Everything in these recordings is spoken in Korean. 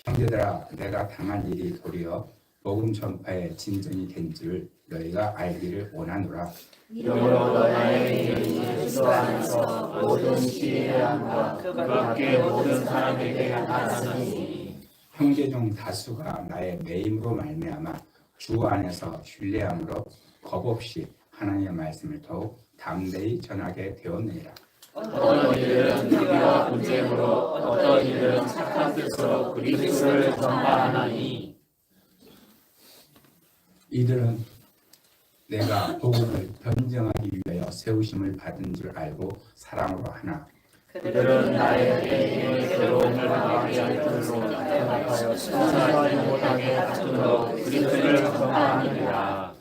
형제들아, 내가 당한 일이 도리어 복음 전파의 진전이 된 줄 너희가 알기를 원하노라. 이러므로 너희의 이름이 그리스도 안에서 모든 시대함과 그 밖의 모든 사람에게 나타나니 형제 중 다수가 나의 매임으로 말미암아 주 안에서 신뢰함으로 겁없이 하나님의 말씀을 더욱 담대히 전하게 되었느니라. 어떤 이들은 비교와 분쟁으로 어떤 이들은 착한 뜻으로 그리스도를 전파하나니 이들은 내가 복음을 변증하기 위하여 세우심을 받은 줄 알고 사랑으로 하나 그들은 나의 괴로움을 당하게 할 뜻으로 생각하여 순수하지 못하게 다툼으로 그리스도를 전파하느니라.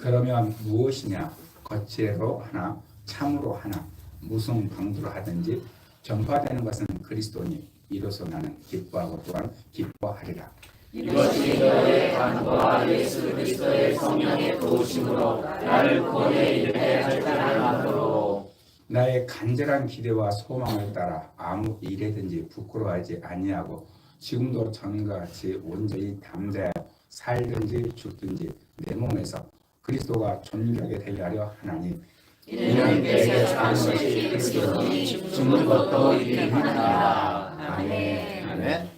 그러면 무엇이냐? 거칠로 하나 참으로 하나 무슨 방도로 하든지 전파되는 것은 그리스도니 이로써 나는 기뻐하고 또한 기뻐하리라. 이것이 너의 간구와 예수 그리스도의 성령의 도우심으로 나를 구원에 이르게 할 줄을 아노로. 나의 간절한 기대와 소망을 따라 아무 일에든지 부끄러워하지 아니하고 지금도 전과 같이 온전히 담대하여 살든지 죽든지 내 몸에서 그리스도가 존귀하게 되게 하려 하나니 이는 내게 사는 것이 그리스도니 죽는 것도 유익하니라. 아멘. 아멘.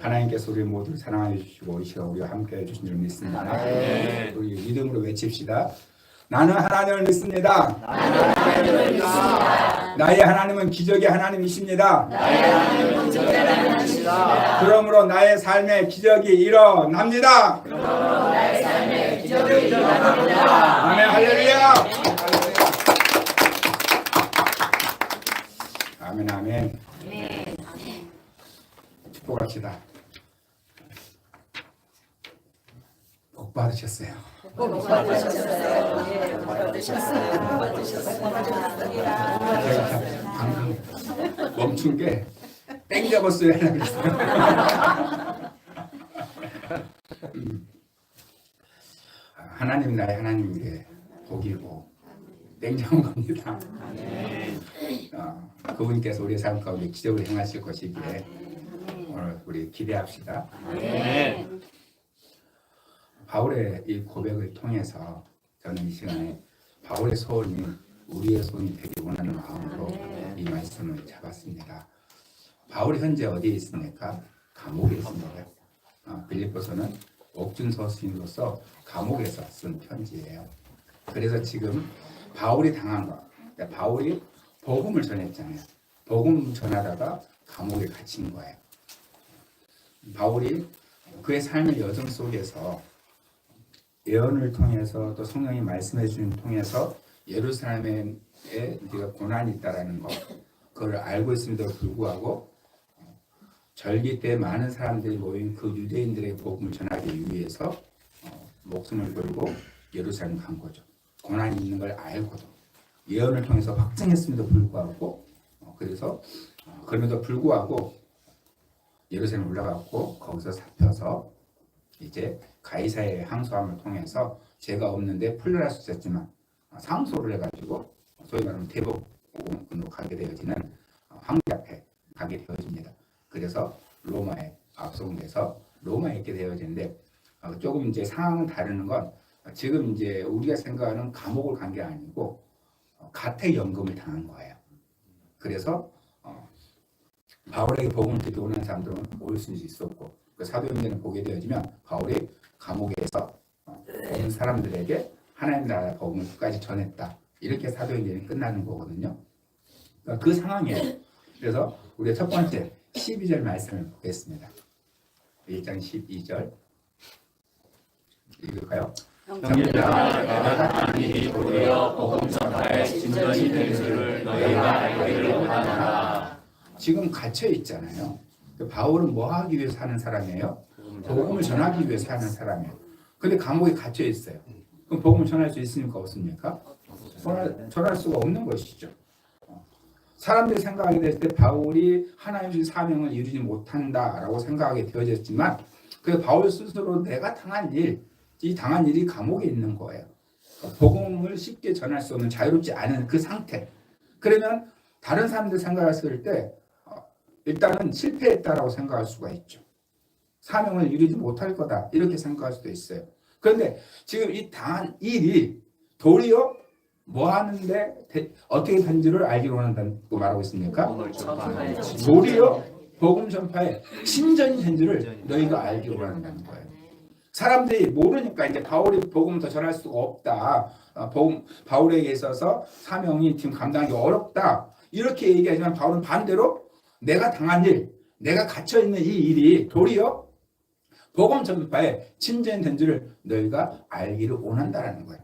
하나님께서 우리 모두를 사랑하여 주시고 이 시간 우리와 함께 해주신 줄 믿습니다. 아멘. 우리 믿음으로 외칩시다. 나는 하나님을 믿습니다. 나는 하나님을 믿습니다. 나의 하나님은 기적의 하나님이십니다. 나의 하나님은 기적의 하나님이시다. 그러므로 나의 삶에 기적이 일어납니다. 그러므로 나의 삶에 기적이 일어납니다. 아멘. 할렐루야. 아멘. 아멘. 축복합시다. 복 받으셨어요. 복 받으셨어요. 예, 복 받으셨어요. 복 받으셨습니다. 제가 방금 멈춘 게 땡잡았어야 하나 그랬어요. 하나님 나의 하나님께 복이고 땡잡은 겁니다. 그분께서 우리의 삶 가운데 기적을 행하실 것이기에 오늘 우리 기대합시다. 바울의 이 고백을 통해서 저는 이 시간에 바울의 소원이 우리의 소원이 되기 원하는 마음으로 이 말씀을 잡았습니다. 바울이 현재 어디에 있습니까? 감옥에 있습니다. 빌립보서는 옥중 서신으로서 감옥에서 쓴 편지예요. 그래서 지금 바울이 당한 거, 바울이 복음을 전했잖아요. 복음 전하다가 감옥에 갇힌 거예요. 바울이 그의 삶의 여정 속에서 예언을 통해서 또 성령이 말씀해 주는 통해서 예루살렘에 네가 고난이 있다라는 것, 그걸 알고 있음에도 불구하고 절기 때 많은 사람들이 모인 그 유대인들의 복음을 전하기 위해서 목숨을 걸고 예루살렘 간 거죠. 고난이 있는 걸 알고도 예언을 통해서 확증했음에도 불구하고 그래서 그럼에도 불구하고 예루살렘 올라갔고 거기서 잡혀서 이제 가이사의 항소함을 통해서 죄가 없는데 풀려날 수 있었지만 상소를 해가지고 소위 말하면 대법원으로 가게 되어지는 황제 앞에 가게 되어집니다. 그래서 로마에 압송돼서 로마에 있게 되어지는데 조금 이제 상황은 다르는 건 지금 이제 우리가 생각하는 감옥을 간 게 아니고 가택연금을 당한 거예요. 그래서 바울에게 복음을 듣기 원하는 사람들은 올 수 있었고 그 사도행전을 보게 되어지면 바울이 감옥에서 모든 사람들에게 하나님 나라 복음을 끝까지 전했다. 이렇게 사도행전이 끝나는 거거든요. 그러니까 그 상황이에요. 그래서 우리가 첫 번째 12절 말씀을 보겠습니다. 1장 12절 읽을까요? 형제들아, 내가 당한 일이 도리어 복음 전파의 진전이 된 줄을 너희가 알기를 원하노라. 지금 갇혀 있잖아요. 바울은 뭐 하기 위해서 사는 사람이에요? 복음을 전하기 위해서 사는 사람이에요. 근데 감옥에 갇혀 있어요. 그럼 복음을 전할 수 있습니까? 없습니까? 전할 수가 없는 것이죠. 사람들이 생각하게 됐을 때 바울이 하나님의 주신 사명을 이루지 못한다라고 생각하게 되어졌지만 그 바울 스스로 내가 당한 일, 이 당한 일이 감옥에 있는 거예요. 복음을 쉽게 전할 수 없는 자유롭지 않은 그 상태. 그러면 다른 사람들 생각했을 때 일단은 실패했다라고 생각할 수가 있죠. 사명을 이루지 못할 거다 이렇게 생각할 수도 있어요. 그런데 지금 이 당한 일이 도리어 뭐 하는데 어떻게 된지를 알기로 한다고 말하고 있습니까? 도리어 복음 전파에 친전이 된 줄을 너희가 알기로 한다는 거예요. 사람들이 모르니까 이제 바울이 복음을 더 전할 수가 없다. 바울에게 있어서 사명이 지금 감당하기 어렵다. 이렇게 얘기하지만 바울은 반대로 내가 당한 일, 내가 갇혀 있는 이 일이 도리어 복음 전파에 친전이 된 줄을 너희가 알기를 원한다라는 거예요.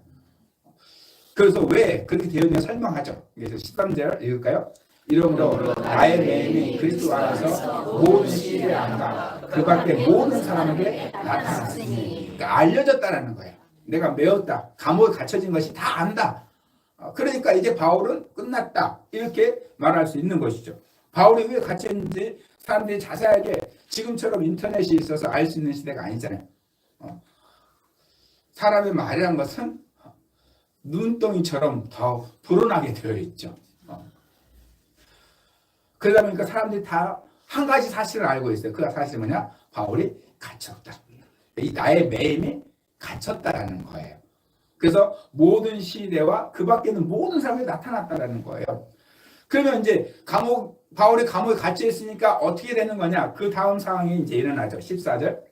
그래서 왜 그렇게 되었냐 설명하죠. 그래서 13절 읽을까요? 이러므로 나의 매임이 그리스도 안에서 모든 시대에 안가 그 밖에 모든 사람에게 나타났으니, 그러니까 알려졌다라는 거예요. 내가 매었다, 감옥에 갇혀진 것이 다 안다. 그러니까 이제 바울은 끝났다 이렇게 말할 수 있는 것이죠. 바울이 왜 갇혀있는지 사람들이 자세하게 지금처럼 인터넷이 있어서 알 수 있는 시대가 아니잖아요. 사람의 말이란 것은 눈덩이처럼 더 불어나게 되어 있죠. 그러다 보니까 사람들이 다 한 가지 사실을 알고 있어요. 그 사실이 뭐냐? 바울이 갇혔다. 이 나의 매임이 갇혔다라는 거예요. 그래서 모든 시대와 그 밖에는 모든 사람이 나타났다라는 거예요. 그러면 이제 바울이 감옥에 갇혀 있으니까 어떻게 되는 거냐? 그 다음 상황이 이제 일어나죠. 14절.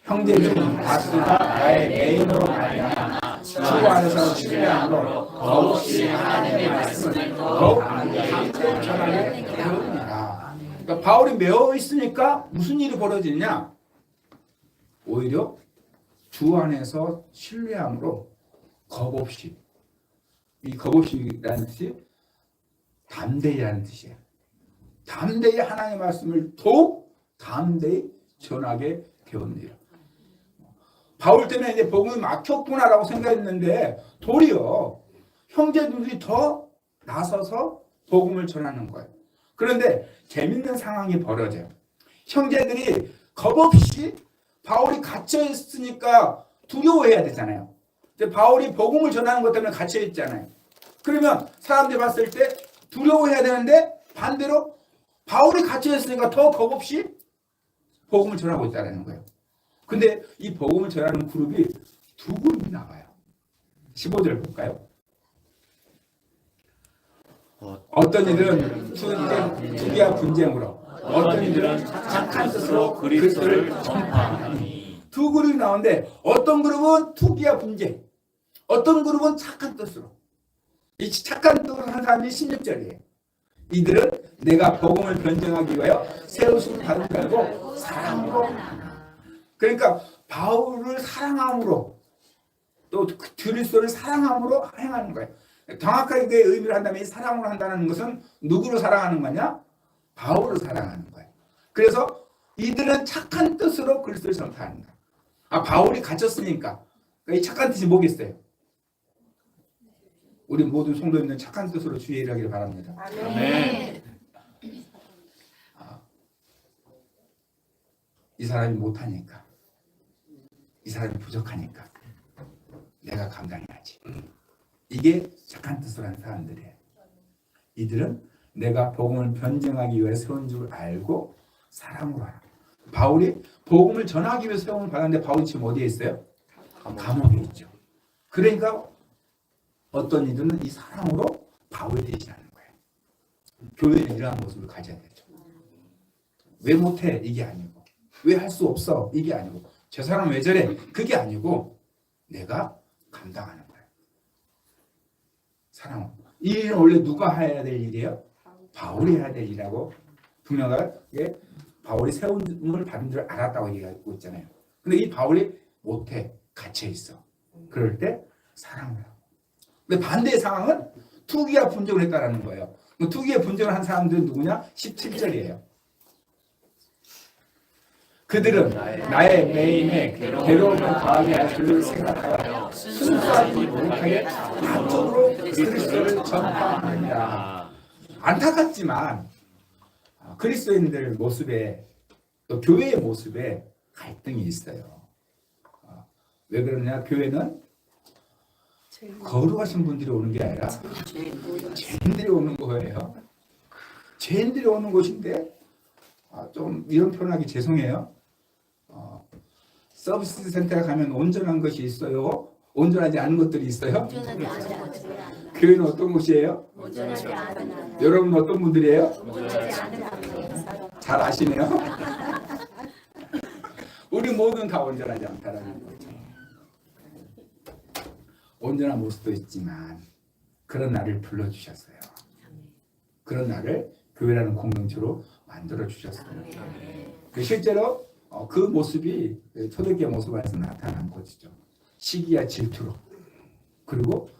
형제들 다수가 나의 매임으로 말미암아 주 안에서 신뢰함으로 더욱이 하나님의 말씀을 더욱 강력히 전하게 되었느니라. 그러니까 바울이 매어 있으니까 무슨 일이 벌어지냐? 오히려 주 안에서 신뢰함으로 겁없이, 이 겁없이라는 뜻이 담대히라는 뜻이에요. 담대히 하나님의 말씀을 더욱 담대히 전하게 되었느니라. 바울 때문에 이제 복음이 막혔구나라고 생각했는데 도리어 형제들이 더 나서서 복음을 전하는 거예요. 그런데 재밌는 상황이 벌어져요. 형제들이 겁없이 바울이 갇혀 있으니까 두려워해야 되잖아요. 바울이 복음을 전하는 것 때문에 갇혀 있잖아요. 그러면 사람들이 봤을 때 두려워해야 되는데 반대로 바울이 갇혀 있으니까 더 겁없이 복음을 전하고 있다는 거예요. 근데 이 복음을 전하는 그룹이 두 그룹이 나와요. 15절 볼까요? 어떤 이들은 투기와 분쟁으로, 어떤 이들은 착한 뜻으로 그리스도를 전파하니. 두 그룹이 나오는데 어떤 그룹은 투기와 분쟁, 어떤 그룹은 착한 뜻으로. 이 착한 뜻으로 하는 사람이 16절이에요. 이들은 내가 복음을 변증하기 위하여 세우심을 받은 줄 알고 사랑으로. 그러니까 바울을 사랑함으로 또 그리스도를 사랑함으로 행하는 거예요. 정확하게 그 의미를 한다면 이 사랑으로 한다는 것은 누구를 사랑하는 거냐? 바울을 사랑하는 거예요. 그래서 이들은 착한 뜻으로 그리스도를 전파한다. 바울이 갇혔으니까 이 착한 뜻이 뭐겠어요? 우리 모든 성도님들 착한 뜻으로 주의 일하기를 바랍니다. 아멘. 이 사람이 못하니까, 이 사람이 부족하니까 내가 감당해야지. 이게 착한 뜻으로 하는 사람들이에요. 이들은 내가 복음을 변증하기 위해 세운 줄 알고 사랑으로 하라. 바울이 복음을 전하기 위해 세움을 받았는데 바울이 지금 어디에 있어요? 감옥에 있죠. 그러니까 어떤 이들은 이 사랑으로 바울을 대신하는 거예요. 교회는 이러한 모습을 가져야 되죠. 왜 못해? 이게 아니고, 왜 할 수 없어? 이게 아니고, 저 사람 왜 저래? 그게 아니고 내가 감당하는 거예요. 사랑으로. 이 일은 원래 누가 해야 될 일이에요? 바울이 해야 될 일이라고 분명하게 바울이 세움을 받은 줄 알았다고 얘기하고 있잖아요. 근데 이 바울이 못해, 갇혀 있어. 그럴 때 사랑을 하고. 근데 반대의 상황은 투기와 분쟁을 했다라는 거예요. 투기와 분쟁을 한 사람들은 누구냐? 17절이에요. 그들은 나의 매임에 괴로움을 더하게 할 줄을 생각하여 순수하지 못하게 한쪽으로 그리스도를 전파하느니라. 안타깝지만 그리스도인들 모습에 또 교회의 모습에 갈등이 있어요. 왜 그러냐? 교회는 거룩하신 분들이 오는 게 아니라 죄인들이 오는 거예요. 죄인들이 오는 곳인데 좀 이런 표현하기 죄송해요. 서비스 센터에 가면 온전한 것이 있어요? 온전하지 않은 것들이 있어요? 온전하지 않은 것들이 교회는 어떤 곳이에요? 온전하지 않은 여러분 어떤 분들이에요? 온전하지 않은 사람. 잘 아시네요. 우리 모두는 다 온전하지 않다라는 거죠. 온전한 모습도 있지만 그런 나를 불러주셨어요. 그런 나를 교회라는 공동체로 만들어 주셨어요. 실제로 그 모습이 초대교회 모습 안에서 나타난 것이죠. 시기와 질투로. 그리고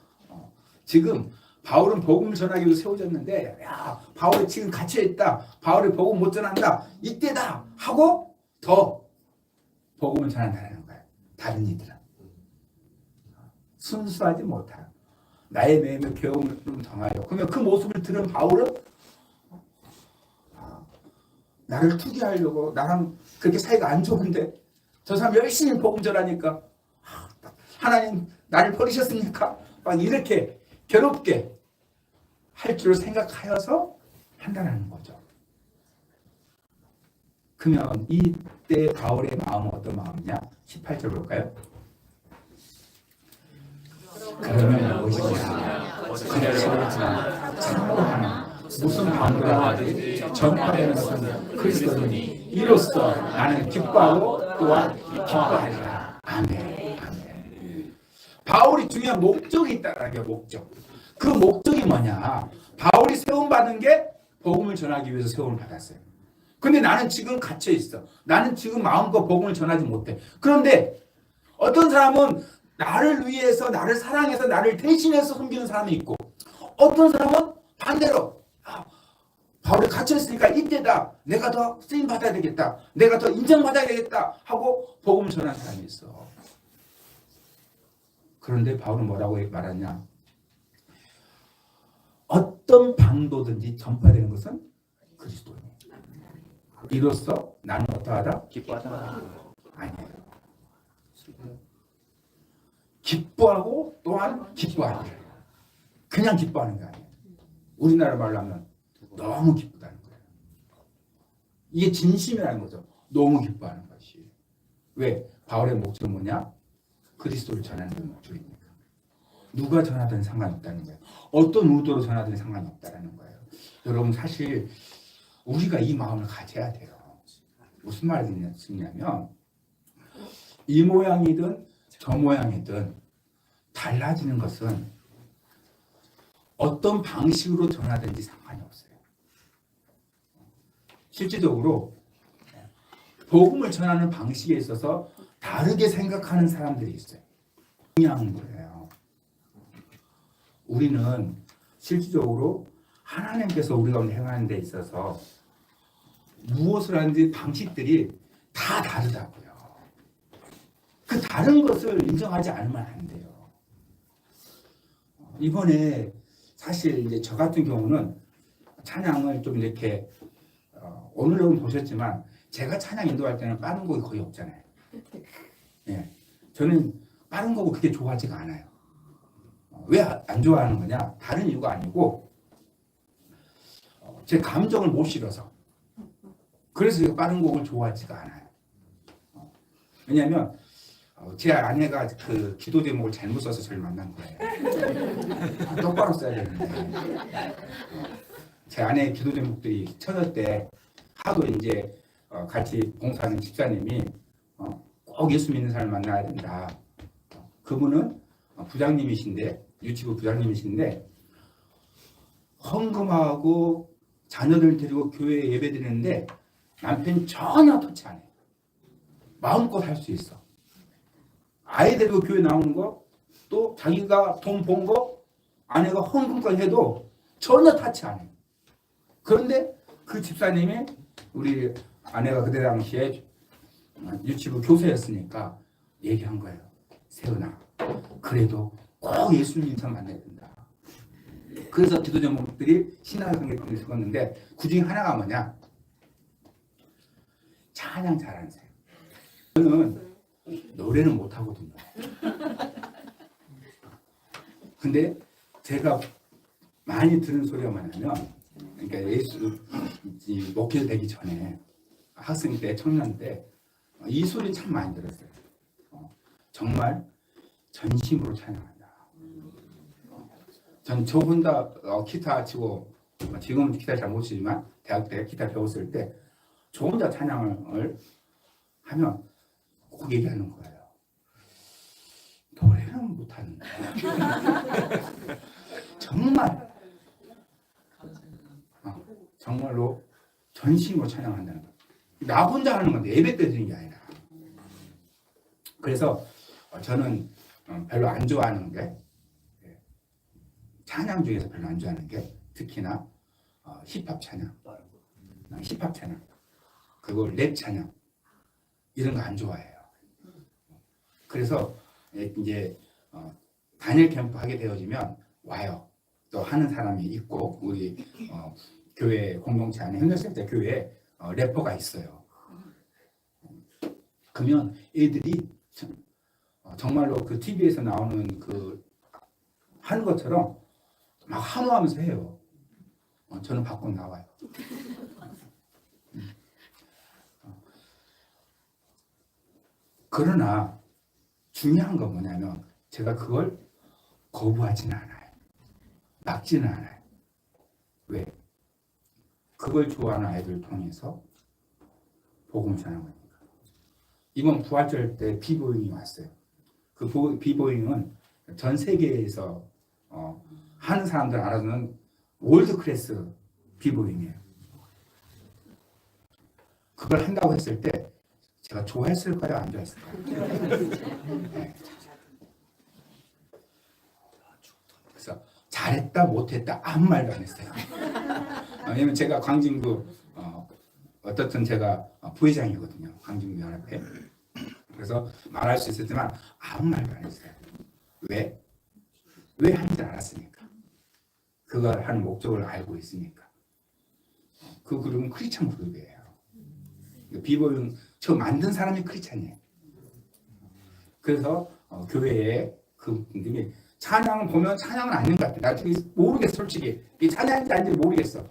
지금 바울은 복음을 전하기 위해서 세워졌는데, 야, 바울이 지금 갇혀 있다. 바울이 복음 못 전한다. 이때다 하고 더 복음을 전한다는 거예요. 다른 이들은 순수하지 못하여 나의 매임을 괴로움을 좀 정하여. 그러면 그 모습을 들은 바울은 나를 투기하려고, 나랑 그렇게 사이가 안 좋은데 저 사람 열심히 복음 전하니까 하나님 나를 버리셨습니까? 막 이렇게 괴롭게 할 줄 생각하여서 한다는 거죠. 그러면 이때 바울의 마음은 어떤 마음이냐? 18절 볼까요? 그러면 무엇이냐? 그녀를 그렇지만 참고하나 무슨 방도라 하든지 전파되는 것은 그리스도니 이로써 나는 기뻐하고 또한 기뻐하리라. 아멘. 아멘. 바울이 중요한 목적이 있다라는 게 목적. 그 목적이 뭐냐? 바울이 세움받은 게 복음을 전하기 위해서 세움을 받았어요. 근데 나는 지금 갇혀 있어. 나는 지금 마음껏 복음을 전하지 못해. 그런데 어떤 사람은 나를 위해서, 나를 사랑해서, 나를 대신해서 섬기는 사람이 있고, 어떤 사람은 반대로 바울이 갇혀 있으니까 이때다. 내가 더 쓰임 받아야 되겠다. 내가 더 인정받아야 되겠다 하고 복음을 전하는 사람이 있어. 그런데 바울은 뭐라고 말하냐? 어떤 방도든지 전파되는 것은 그리스도니 이로써 나는 어떠하다? 기뻐하다. 아니에요. 기뻐하고 또한 기뻐하다. 그냥 기뻐하는 게 아니에요. 우리나라 말로 하면 너무 기쁘다는 거예요. 이게 진심이라는 거죠. 너무 기뻐하는 것이. 왜? 바울의 목적은 뭐냐? 그리스도를 전하는 게 목적입니다. 누가 전하든 상관없다는 거예요. 어떤 의도로 전하든 상관이 없다는 거예요. 여러분 사실 우리가 이 마음을 가져야 돼요. 무슨 말이냐면 이 모양이든 저 모양이든 달라지는 것은 어떤 방식으로 전하든지 상관이 없어요. 실질적으로 복음을 전하는 방식에 있어서 다르게 생각하는 사람들이 있어요. 중요한 거예요. 우리는 실질적으로 하나님께서 우리 가운데 행하는 데 있어서 무엇을 하는지 방식들이 다 다르다고요. 그 다른 것을 인정하지 않으면 안 돼요. 이번에 사실 이제 저 같은 경우는 찬양을 좀 이렇게 오늘은 보셨지만 제가 찬양 인도할 때는 빠른 곡이 거의 없잖아요. 예, 저는 빠른 곡을 그렇게 좋아하지가 않아요. 왜 안 좋아하는 거냐? 다른 이유가 아니고 제 감정을 못 실어서. 그래서 빠른 곡을 좋아하지가 않아요. 왜냐하면 제 아내가 그 기도 제목을 잘못 써서 저를 만난 거예요. 똑바로 써야 되는데 제 아내의 기도 제목들이 처녀 때 하도 이제 같이 봉사하는 집사님이 꼭 예수 믿는 사람을 만나야 된다. 그분은 부장님이신데, 유치부 부장님이신데 헌금하고 자녀들 데리고 교회에 예배 드리는데 남편이 전혀 터치 안 해요. 마음껏 할 수 있어. 아이 데리고 교회 나오는 거, 또 자기가 돈 번 거 아내가 헌금까지 해도 전혀 터치 안 해요. 그런데 그 집사님이 우리 아내가 그때 당시에 유치부 교사였으니까 얘기한 거예요. 세은아, 그래도 꼭 예수님 참 만나야 된다. 그래서 기도 제목들이 신앙성경에 적었는데 그 중에 하나가 뭐냐? 찬양 잘하는 사람. 저는 노래는 못하거든요. 근데 제가 많이 들은 소리가 뭐냐면, 그러니까 예수 목회 되기 전에 학생 때, 청년 때 이 소리 참 많이 들었어요. 정말 전심으로 찬양한다. 전 저 혼자 기타 치고 지금은 기타 잘 못 치지만 대학 때 기타 배웠을 때 저 혼자 찬양을 하면 꼭 얘기하는 거예요. 노래는 못하는데 정말 정말로 전심으로 찬양한다는 거예요. 나 혼자 하는 건데 예배 때 드리는 게 아니라. 그래서 저는 별로 안 좋아하는 게 찬양 중에서 별로 안 좋아하는 게 특히나 힙합 찬양, 그리고 랩 찬양 이런 거 안 좋아해요. 그래서 이제 단일 캠프 하게 되어지면 와요. 또 하는 사람이 있고 우리 교회 공동체 안에 현대생자 교회에 래퍼가 있어요. 그러면 애들이 정말로 그 TV에서 나오는 그 하는 것처럼 막 환호하면서 해요. 저는 밖으로 나와요. 그러나 중요한 건 뭐냐면 제가 그걸 거부하지는 않아요. 막지는 않아요. 왜? 그걸 좋아하는 아이들을 통해서 복음을 전하는 거니까. 이번 부활절 때 비보잉이 왔어요. 그 비보잉은 전 세계에서 하는 사람들 알아주는 월드 클래스 비보잉이에요. 그걸 한다고 했을 때 제가 좋아했을까요? 안 좋아했을까요? 네. 그래서 잘했다 못했다 아무 말도 안 했어요. 왜냐면 제가 광진구 어떻든 제가 부회장이거든요. 광진구 연합회. 그래서 말할 수 있었지만 아무 말도 안 했어요. 왜? 왜 하는지 알았으니까. 그걸 하는 목적을 알고 있으니까. 그 그룹은 크리스찬 그룹이에요. 비보잉 저 만든 사람이 크리스찬이에요. 그래서 교회에 그 분들이 찬양을 보면 찬양은 아닌 것 같아. 나중에 모르겠어 솔직히. 이 찬양인지 아닌지 모르겠어.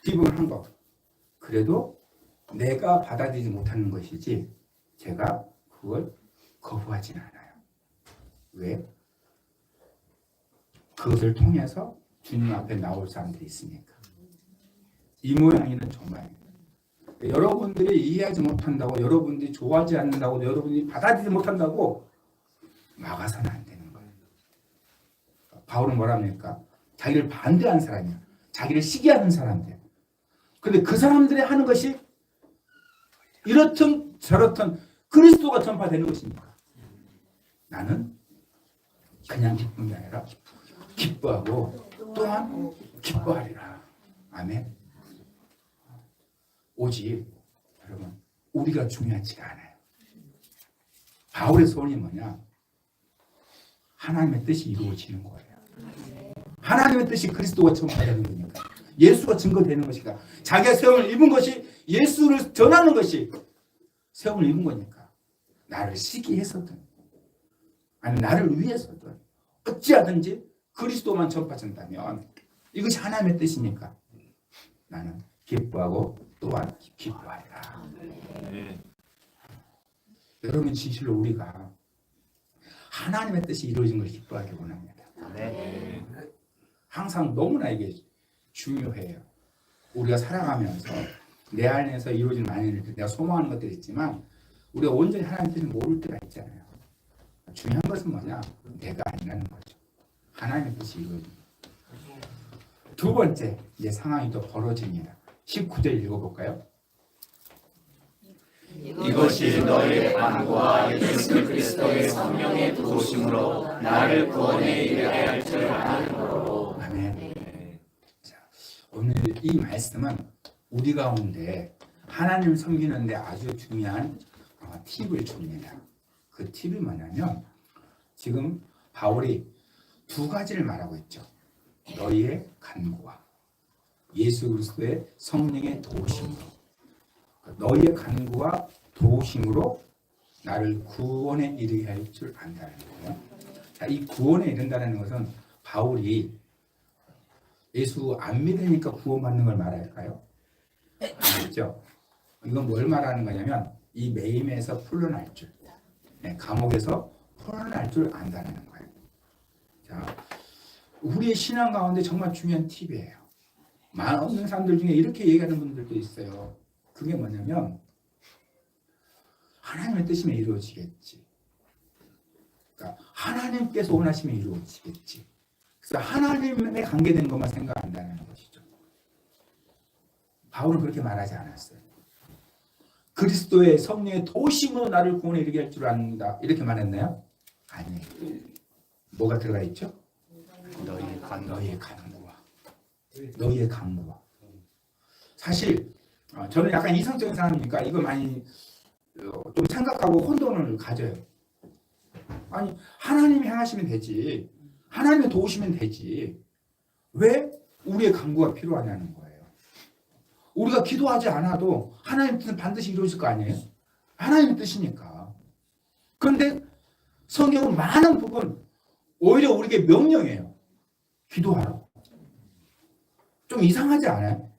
비보잉을 한 거. 그래도 내가 받아들이지 못하는 것이지 제가 그걸 거부하지는 않아요. 왜? 그것을 통해서 주님 앞에 나올 사람들이 있으니까. 이 모양이는 정말 여러분들이 이해하지 못한다고, 여러분들이 좋아하지 않는다고, 여러분들이 받아들이지 못한다고 막아서는 안 되는 거예요. 바울은 뭐라 합니까? 자기를 반대하는 사람이야. 자기를 시기하는 사람들. 근데 그 사람들이 하는 것이 이렇든 저렇든 그리스도가 전파되는 것입니까? 나는 그냥 기쁜 게 아니라 기뻐하고 또한 기뻐하리라. 아멘. 오직 여러분 우리가 중요하지가 않아요. 바울의 소원이 뭐냐? 하나님의 뜻이 이루어지는 거예요. 하나님의 뜻이 그리스도가 전파되는 거니까. 예수가 증거되는 것이다. 자기가 세움을 입은 것이 예수를 전하는 것이 세움을 입은 거니까. 나를 시기해서든 아니 나를 위해서든 어찌하든지 그리스도만 전파된다면 이것이 하나님의 뜻이니까 나는 기뻐하고 또한 기뻐하리라. 여러분 진실로 우리가 하나님의 뜻이 이루어진 걸 기뻐하기 원합니다. 항상 너무나 이게 중요해요. 우리가 살아가면서 내 안에서 이루어진 많은 일들, 내가 소망하는 것들이 있지만 우리가 온전히 하나님의 뜻을 모를 때가 있잖아요. 중요한 것은 뭐냐? 내가 아니라는 거죠. 하나님의 뜻이 이루어진 거죠. 두 번째 이제 상황이 또 벌어집니다. 19절 읽어볼까요? 이것이 너의 간구와 예수 그리스도의 성령의 도우심으로 나를 구원에 이르게 할 줄 아는 거로. 아멘. 자, 오늘 이 말씀은 우리 가운데 하나님을 섬기는데 아주 중요한 팁을 줍니다. 그 팁이 뭐냐면 지금 바울이 두 가지를 말하고 있죠. 너희의 간구와 예수 그리스도의 성령의 도우심으로. 너희의 간구와 도우심으로 나를 구원에 이르게 할 줄 안다는 거예요. 자, 이 구원에 이른다는 것은 바울이 예수 안 믿으니까 구원받는 걸 말할까요? 아니죠. 이건 뭘 말하는 거냐면 이 매임에서 풀려날 줄. 감옥에서 풀어날 줄 안다는 거예요. 자, 우리의 신앙 가운데 정말 중요한 팁이에요. 많은 사람들 중에 이렇게 얘기하는 분들도 있어요. 그게 뭐냐면 하나님의 뜻이면 이루어지겠지. 그러니까 하나님께서 원하시면 이루어지겠지. 그래서 하나님에 관계된 것만 생각한다는 것이죠. 바울은 그렇게 말하지 않았어요. 그리스도의 성령의 도심으로 나를 구원에 이르게 할 줄 안다. 이렇게 말했나요? 아니에요. 뭐가 들어가 있죠? 너희의 간구와. 너희의 간구와. 사실 저는 약간 이성적인 사람이니까 이거 많이 좀 생각하고 혼돈을 가져요. 아니 하나님이 행하시면 되지. 하나님이 도우시면 되지. 왜 우리의 간구가 필요하냐는 거예요. 우리가 기도하지 않아도 하나님 뜻은 반드시 이루어질 거 아니에요? 하나님의 뜻이니까. 그런데 성경은 많은 부분 오히려 우리에게 명령해요. 기도하라고. 좀 이상하지 않아요?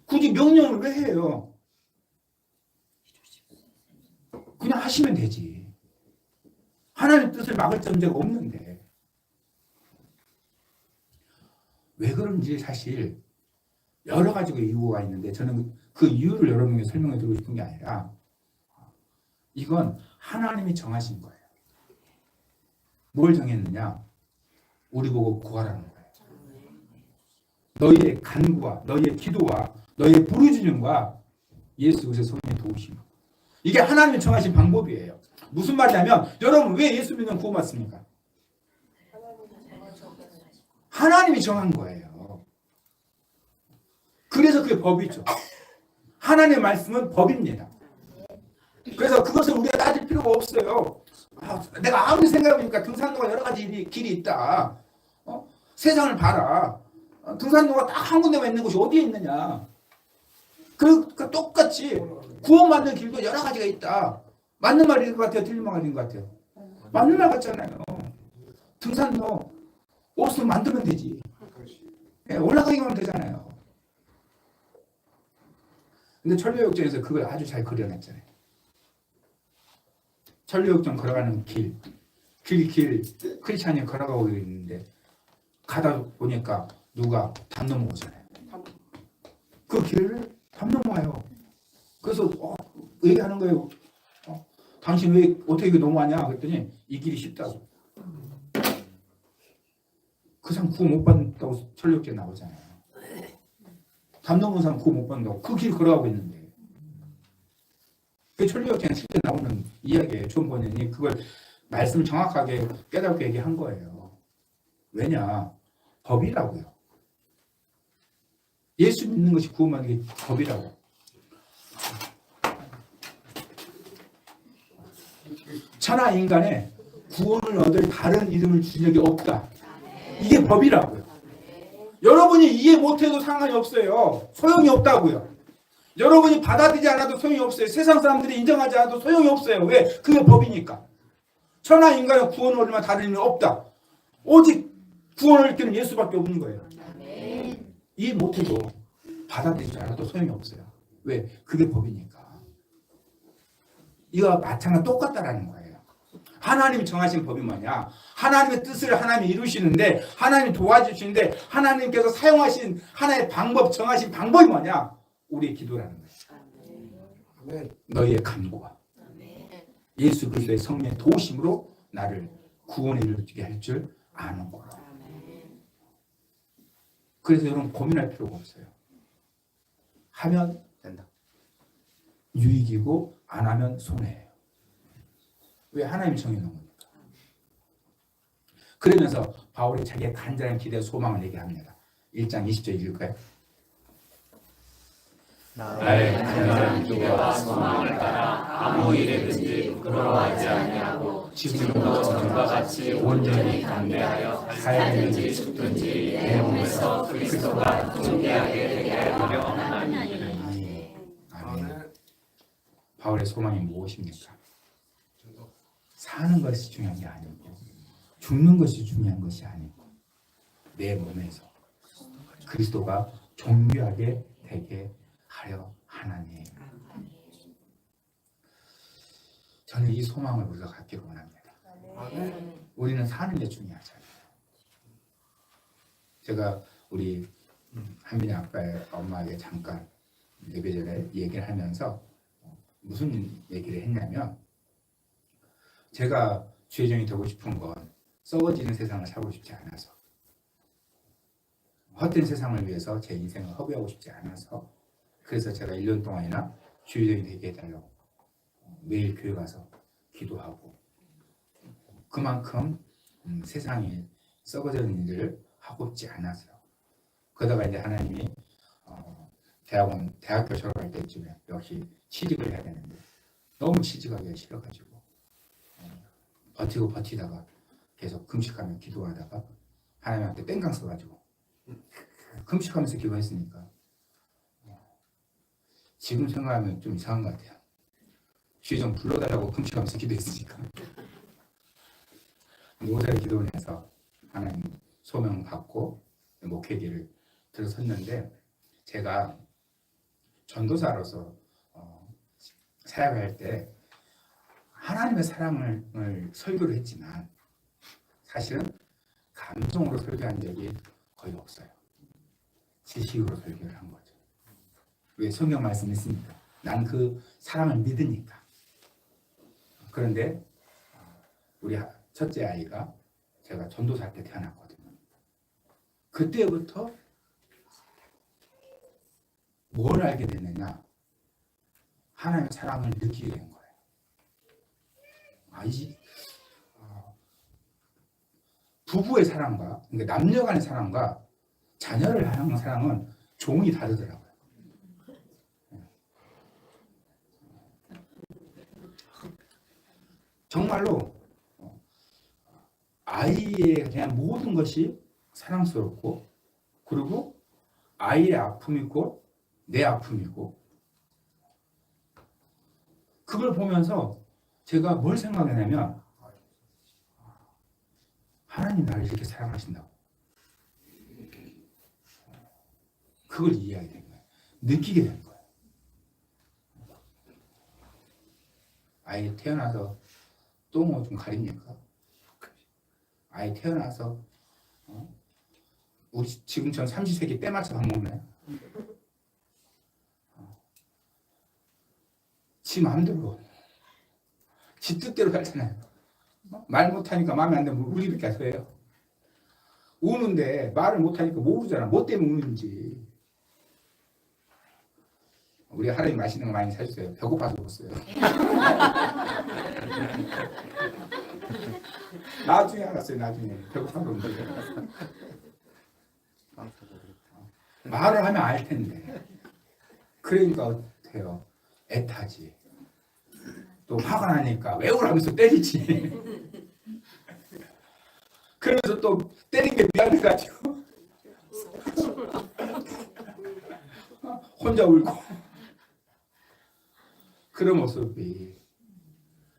굳이 명령을 왜 해요? 그냥 하시면 되지. 하나님 뜻을 막을 전제가 없는데. 왜 그런지 사실 여러 가지 이유가 있는데 저는 그 이유를 여러분에게 설명해 드리고 싶은 게 아니라 이건 하나님이 정하신 거예요. 뭘 정했느냐? 우리 보고 구하라는 거예요. 너희의 간구와 너희의 기도와 너희의 부르짖음과 예수 그리스도의 성령의 도우심. 이게 하나님이 정하신 방법이에요. 무슨 말이냐면 여러분 왜 예수 믿는 구원 받습니까? 하나님이 정한 거예요. 그래서 그게 법이죠. 하나님의 말씀은 법입니다. 그래서 그것을 우리가 따질 필요가 없어요. 내가 아무리 생각해보니까 등산로가 여러 가지 길이 있다. 세상을 봐라. 등산로가 딱 한 군데만 있는 곳이 어디에 있느냐. 그러니까 똑같이 구원받는 길도 여러 가지가 있다. 맞는 말인 것 같아요? 틀린 말인 것 같아요? 맞는 말 같잖아요. 등산로 없으면 만들면 되지. 올라가기만 하면 되잖아요. 근데 천류역정에서 그걸 아주 잘 그려냈잖아요. 천류역정 걸어가는 길 크리스찬이 걸어가고 있는데 가다 보니까 누가 담 넘어오잖아요. 그 길을 담 넘어와요. 그래서 얘기하는 거예요. 당신 왜 어떻게 이거 넘어가냐 그랬더니 이 길이 쉽다고. 그 사람 구원 못 받는다고 천류역정에 나오잖아요. 담 넘은 사람 구원 못 받는다고 그 길 걸어가고 있는데 그 천류역정에 실제 나오는 이야기예요. 존 번연이 그걸 말씀을 정확하게 깨닫게 얘기한 거예요. 왜냐? 법이라고요. 예수 믿는 것이 구원받는 게 법이라고. 천하 인간에 구원을 얻을 다른 이름을 주신 적이 없다. 이게 법이라고요. 여러분이 이해 못해도 상관이 없어요. 소용이 없다고요. 여러분이 받아들이지 않아도 소용이 없어요. 세상 사람들이 인정하지 않아도 소용이 없어요. 왜? 그게 법이니까. 천하 인간의 구원을 얻을 만한 다른 이름이 없다. 오직 구원을 얻을 길은 예수밖에 없는 거예요. 이해 못해도 받아들이지 않아도 소용이 없어요. 왜? 그게 법이니까. 이와 마찬가지 똑같다라는 거예요. 하나님이 정하신 법이 뭐냐? 하나님의 뜻을 하나님이 이루시는데 하나님이 도와주시는데 하나님께서 사용하신 하나의 방법, 정하신 방법이 뭐냐? 우리의 기도라는 거예요. 너희의 간구와 예수 그리스도의 성령의 도우심으로 나를 구원에 이르게 할 줄 아는 거라. 그래서 여러분 고민할 필요가 없어요. 하면 된다. 유익이고 안 하면 손해예요. 왜? 하나님이 정해놓은 거니까. 그러면서 바울이 자기의 간절한 기대와 소망을 얘기합니다. 1장 20절 읽을까요? 나의 간절한 기대와 소망을 따라 아무 일에든지 부끄러워하지 아니하고 지금도 전과 같이 온전히 담대하여 살든지 죽든지 내 몸에서 그리스도가 존귀하게 되게 하려 하나니. 아멘. 바울의 소망이 무엇입니까? 사는 것이 중요한 게 아니고 죽는 것이 중요한 것이 아니고 내 몸에서 그리스도가 존귀하게 되게 하려 하나니. 저는 이 소망을 우리가 갖기를 원합니다. 우리는 사는 게 중요하잖아요. 제가 우리 한민이 아빠의 엄마에게 잠깐 예배 전에 얘기를 하면서 무슨 얘기를 했냐면, 제가 주의종이 되고 싶은 건 썩어지는 세상을 살고 싶지 않아서, 헛된 세상을 위해서 제 인생을 허비하고 싶지 않아서, 그래서 제가 1년 동안이나 주의종이 되게 해달라고 매일 교회 가서 기도하고, 그만큼 세상이 썩어지는 일을 하고 싶지 않았어요. 그러다가 이제 하나님이 대학교 졸업할 때쯤에 역시 취직을 해야 되는데 너무 취직하기가 싫어가지고 버티고 버티다가 계속 금식하며 기도하다가 하나님한테 땡강 써가지고 금식하면서 기도했으니까 지금 생각하면 좀 이상한 것 같아요. 주의 좀 불러달라고 금식하면서 기도했으니까. 모세의 기도를 해서 하나님 소명 받고 목회기를 들어섰는데, 제가 전도사로서 사역할 때 하나님의 사랑을 설교를 했지만 사실은 감정으로 설교한 적이 거의 없어요. 지식으로 설교를 한 거죠. 왜? 성경 말씀이 있으니까. 난 그 사랑을 믿으니까. 그런데 우리 첫째 아이가 제가 전도사 때 태어났거든요. 그때부터 뭘 알게 됐느냐? 하나님의 사랑을 느끼게 된 거예요. 부부의 사랑과, 그러니까 남녀 간의 사랑과 자녀를 향한 사랑은 종이 다르더라고요. 정말로 아이에 대한 모든 것이 사랑스럽고, 그리고 아이의 아픔이 곧 내 아픔이고, 그걸 보면서 제가 뭘 생각했냐면, 하나님 나를 이렇게 사랑하신다고. 그걸 이해하게 된 거예요. 느끼게 된 거예요. 아이 태어나서 똥을 좀 가립니까? 아이 태어나서 우리 지금처럼 삼시세끼 때 맞춰 밥 먹나요? 지 마음대로 지 뜻대로 살잖아요. 말 못하니까 마음에 안 들면 울리밖에 안 해요. 우는데 말을 못하니까 모르잖아. 뭐 때문에 우는지. 우리 하나님 맛있는 거 많이 사주세요. 배고파서 울었어요. 나중에 알았어요. 나중에 배고파서 울었어요. 말을 하면 알 텐데. 그러니까 어때요? 애타지. 또 화가 나니까 외우라면서 때리지. 그래서 또 때린 게 미안해가지고 혼자 울고. 그런 모습이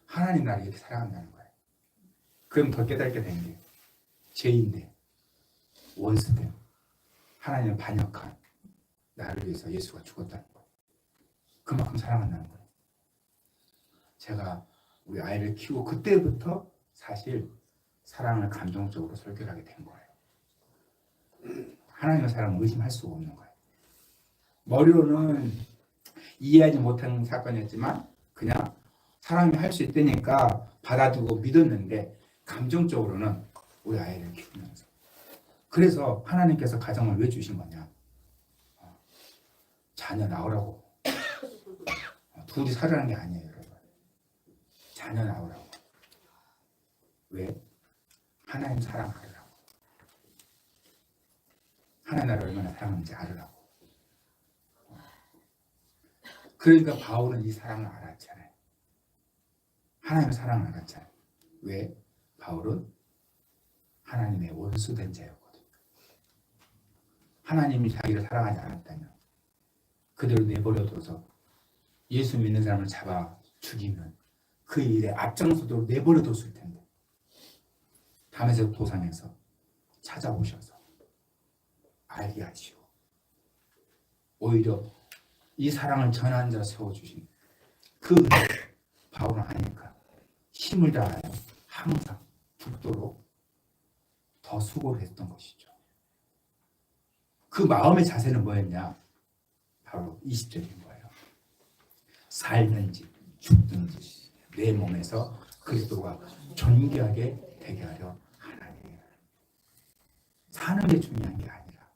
하나님 나를 이렇게 사랑한다는 거예요. 그럼 더 깨닫게 된 게 죄인데, 원수된, 하나님을 반역한 나를 위해서 예수가 죽었다는 거예요. 그만큼 사랑한다는 거예요. 제가 우리 아이를 키우고 그때부터 사실 사랑을 감정적으로 설교하게 된 거예요. 하나님의 사랑을 의심할 수가 없는 거예요. 머리로는 이해하지 못하는 사건이었지만 그냥 사람이 할 수 있다니까 받아두고 믿었는데, 감정적으로는 우리 아이를 키우면서. 그래서 하나님께서 가정을 왜 주신 거냐? 자녀 낳으라고. 둘이 살으라는 게 아니에요, 여러분. 자녀 낳으라고. 왜? 하나님 사랑 알으라고. 하나님 나를 얼마나 사랑하는지 알으라고. 그러니까 바울은 이 사랑을 알았잖아요. 하나님의 사랑을 알았잖아요. 왜? 바울은 하나님의 원수된 자였거든요. 하나님이 자기를 사랑하지 않았다면 그대로 내버려둬서 예수 믿는 사람을 잡아 죽이면 그 일에 앞장서도록 내버려뒀을 텐데, 다메섹 도상에서 찾아오셔서 알게 하시고 오히려 이 사랑을 전한 자 세워주신 그 바울은 하니까 힘을 다하여 항상 죽도록 더 수고를 했던 것이죠. 그 마음의 자세는 뭐였냐? 바로 20절인 거예요. 살든지 죽든지 내 몸에서 그리스도가 존귀하게 되게 하려 하나니. 사는 게 중요한 게 아니라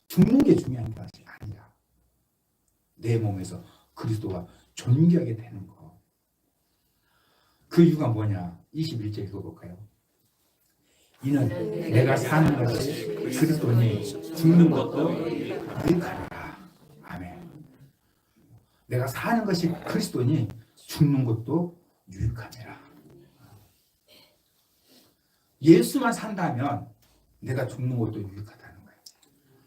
죽는 게 중요한 것이 아니라 내 몸에서 그리스도가 존귀하게 되는 거. 그 이유가 뭐냐? 21절 읽어볼까요? 이는 내가 사는 것이 그리스도니 죽는 것도 유익하니라. 아멘. 내가 사는 것이 그리스도니 죽는 것도 유익하니라. 예수만 산다면 내가 죽는 것도 유익하다는 거예요.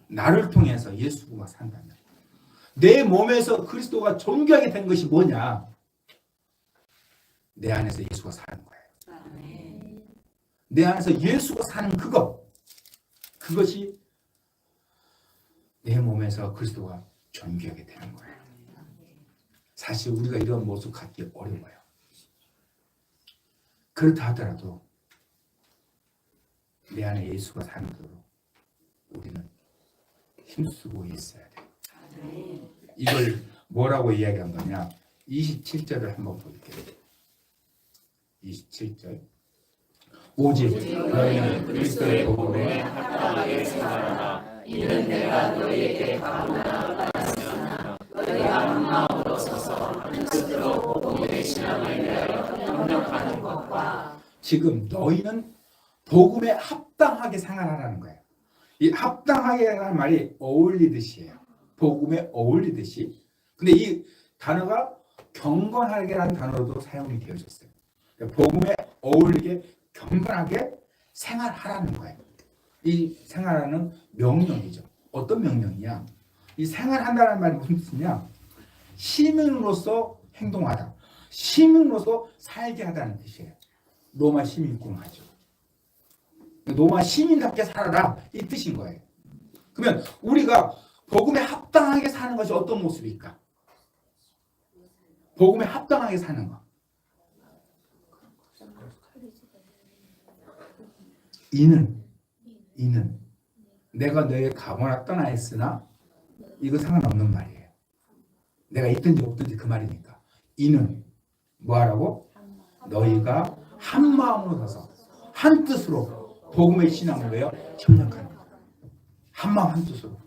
나를 통해서 예수가 산다면 내 몸에서 그리스도가 존귀하게 된 것이 뭐냐? 내 안에서 예수가 사는 거예요. 내 안에서 예수가 사는 그것이 내 몸에서 그리스도가 존귀하게 되는 거예요. 사실 우리가 이런 모습 갖기 어려워요. 그렇다 하더라도 내 안에 예수가 사는 도록 우리는 힘쓰고 있어야 돼요. 이걸 뭐라고 이야기한 거냐? 27절을 한번 볼게요. 27절. 오직 너희는 그리스도의 복음에 합당하게 생활하라. 이는 내가 너희에게 가르쳐 받았으나 너희가 한 마음으로 서서 한 뜻으로 복음의 신앙을 위하여 협력하는 것과 지금 너희는 복음에 합당하게 생활하라는 거예요. 이 합당하게라는 말이 어울리듯이에요. 복음에 어울리듯이. 근데 이 단어가 경건하게라는 단어도 사용이 되어졌어요. 복음에 어울리게 경건하게 생활하라는 거예요. 이 생활하는 명령이죠. 어떤 명령이냐? 이 생활한다는 말이 무슨 뜻이냐? 시민으로서 행동하다. 시민으로서 살게 하다는 뜻이에요. 로마 시민권하죠. 로마 시민답게 살아라 이 뜻인 거예요. 그러면 우리가 복음에 합당하게 사는 것이 어떤 모습일까? 복음에 합당하게 사는 것. 이는 내가 너의 가보나 떠나있으나 이거 상관없는 말이에요. 내가 있든지 없든지 그 말이니까. 이는 뭐하라고? 너희가 한 마음으로 서서 한 뜻으로 복음의 신앙을 위하여 협력하는 거예요. 한 마음 한 뜻으로.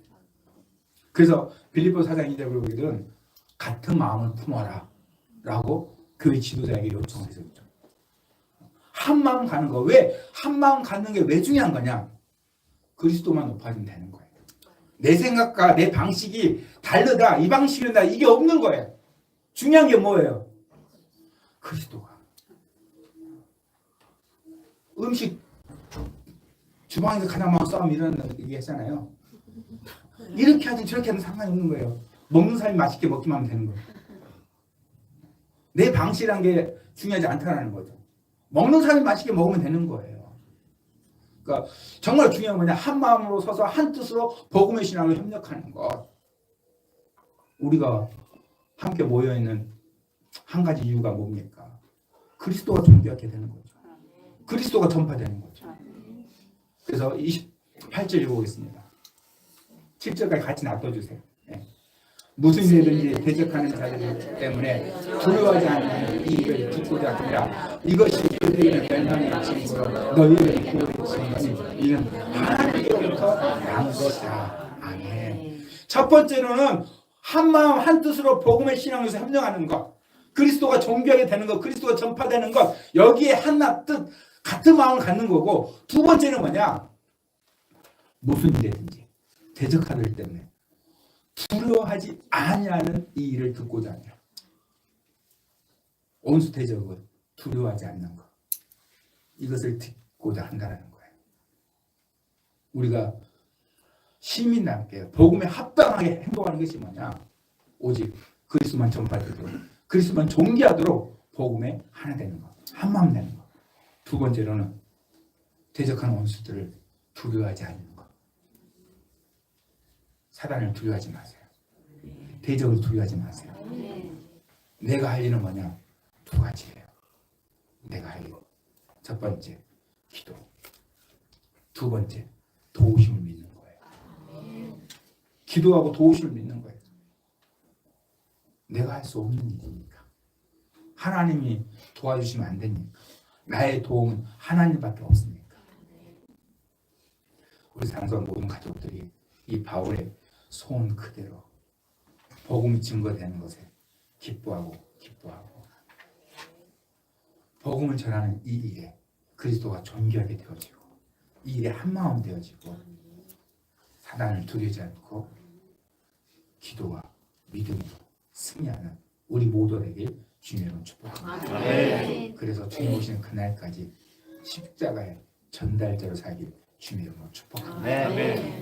그래서 빌립보 4장 2절에 보거든 같은 마음을 품어라 라고 교회 지도자에게 요청을 했었죠. 한 마음 가는 거. 왜? 한 마음 갖는 게 왜 중요한 거냐? 그리스도만 높아지면 되는 거예요. 내 생각과 내 방식이 다르다. 이 방식이다. 이게 없는 거예요. 중요한 게 뭐예요? 그리스도가. 음식 주방에서 가장 많은 싸움이 일어난다고 얘기했잖아요. 이렇게 하든 저렇게 하든 상관이 없는 거예요. 먹는 사람이 맛있게 먹기만 하면 되는 거예요. 내 방식이란 게 중요하지 않다는 거죠. 먹는 사람이 맛있게 먹으면 되는 거예요. 그러니까 정말 중요한 건 뭐냐? 한 마음으로 서서 한 뜻으로 복음의 신앙을 협력하는 것. 우리가 함께 모여있는 한 가지 이유가 뭡니까? 그리스도가 존귀하게 되는 거죠. 그리스도가 전파되는 거죠. 그래서 28절 읽어보겠습니다. 7절까지 같이 놔둬주세요. 네. 무슨 일이든지 대적하는 자들 때문에 두려워하지 않는 이 일을 듣고자 하니라. 이것이 그들에게는 멸망의 짐으로 너희를 구원하시니 이는 하나님께로부터 난 것이다. 아멘. 첫 번째로는 한 마음 한 뜻으로 복음의 신앙에서 협력하는 것, 그리스도가 존귀하게 되는 것, 그리스도가 전파되는 것, 여기에 하나 뜻 같은 마음을 갖는 거고, 두 번째는 뭐냐? 무슨 일이든지 대적하들 때문에 두려워하지 아니하는 이 일을 듣고자 하냐. 온수 대적을 두려워하지 않는 것. 이것을 듣고자 한다는 거예요. 우리가 시민답게 복음에 합당하게 행동하는 것이 뭐냐? 오직 그리스도만 전파되도록, 그리스도만 존귀하도록 복음에 하나 되는 것, 한 마음 되는 것. 두 번째로는 대적하는 원수들을 두려워하지 않는 것. 사단을 두려워하지 마세요. 대적을 두려워하지 마세요. 내가 할 일은 뭐냐? 두 가지예요. 내가 할 일. 첫 번째 기도. 두 번째 도우심을 믿는 거예요. 기도하고 도우심을 믿는 거예요. 내가 할 수 없는 일이니까. 하나님이 도와주시면 안 되니까. 나의 도움은 하나님밖에 없으니까. 우리 장성 모든 가족들이 이 바울의 소원 그대로 복음이 증거되는 것에 기뻐하고 복음을 전하는 이 일에 그리스도가 존귀하게 되어지고 이 일에 한마음 되어지고 사단을 두려지 않고 기도와 믿음으로 승리하는 우리 모두에게 주님으로 축복합니다. 아멘. 그래서 주님 오시는 그날까지 십자가의 전달자로 살길 주님으로 축복합니다. 아멘.